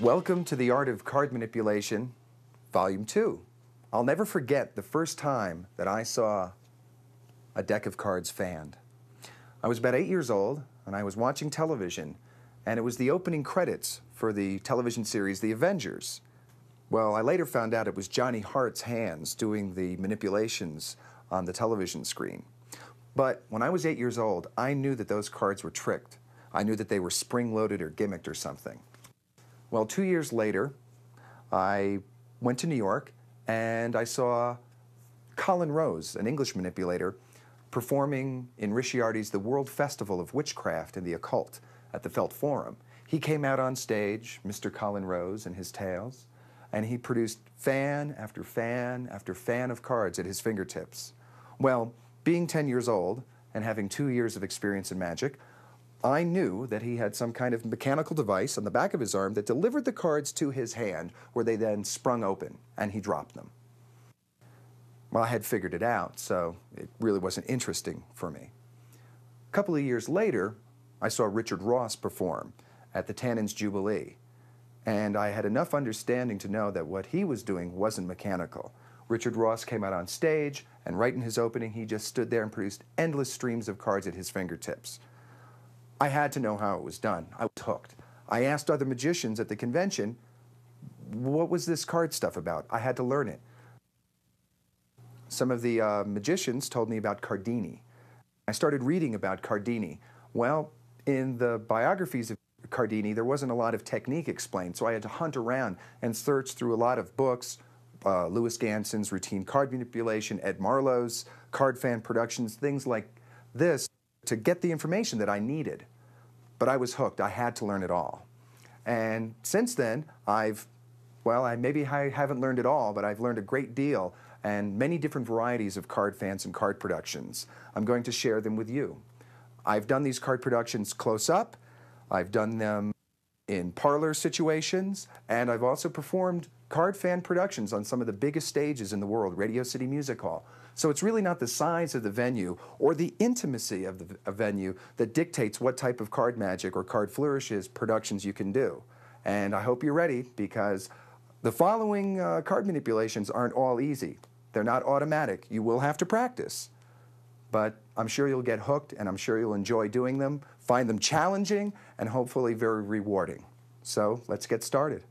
Welcome to the Art of Card Manipulation, Volume 2. I'll never forget the first time that I saw a deck of cards fanned. I was about 8 years old, and I was watching television, and it was the opening credits for the television series The Avengers. Well, I later found out it was Johnny Hart's hands doing the manipulations on the television screen. But when I was 8 years old, I knew that those cards were tricked. I knew that they were spring-loaded or gimmicked or something. Well, 2 years later, I went to New York and I saw Colin Rose, an English manipulator, performing in Ricciardi's The World Festival of Witchcraft and the Occult at the Felt Forum. He came out on stage, Mr. Colin Rose and his tales, and he produced fan after fan after fan of cards at his fingertips. Well, being 10 years old and having 2 years of experience in magic, I knew that he had some kind of mechanical device on the back of his arm that delivered the cards to his hand, where they then sprung open, and he dropped them. Well, I had figured it out, so it really wasn't interesting for me. A couple of years later, I saw Richard Ross perform at the Tannins Jubilee, and I had enough understanding to know that what he was doing wasn't mechanical. Richard Ross came out on stage, and right in his opening, he just stood there and produced endless streams of cards at his fingertips. I had to know how it was done. I was hooked. I asked other magicians at the convention, what was this card stuff about? I had to learn it. Some of the magicians told me about Cardini. I started reading about Cardini. Well, in the biographies of Cardini, there wasn't a lot of technique explained, so I had to hunt around and search through a lot of books, Louis Ganson's Routine Card Manipulation, Ed Marlowe's Card Fan Productions, things like this, to get the information that I needed. But I was hooked. I had to learn it all. And since then, I haven't learned it all, but I've learned a great deal and many different varieties of card fans and card productions. I'm going to share them with you. I've done these card productions close up. I've done them in parlor situations, and I've also performed card fan productions on some of the biggest stages in the world, Radio City Music Hall. So it's really not the size of the venue or the intimacy of the venue that dictates what type of card magic or card flourishes productions you can do. And I hope you're ready, because the following card manipulations aren't all easy. They're not automatic. You will have to practice. But I'm sure you'll get hooked, and I'm sure you'll enjoy doing them, find them challenging, and hopefully very rewarding. So let's get started.